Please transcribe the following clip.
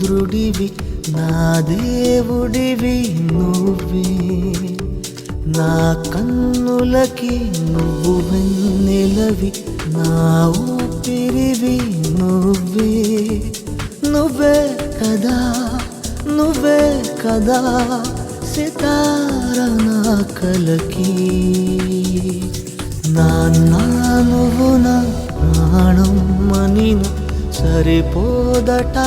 సూర్యుడివి నా దేవుడివి నువ్వే, నా కన్నులకి నువ్వు వెన్నెలవి, నా ఊపిరివి నువ్వే. నువ్వే కదా, నువ్వే కదా సితార నా కలకి. నాన్న నువ్వు నా ప్రాణం మనిను సరిపోదట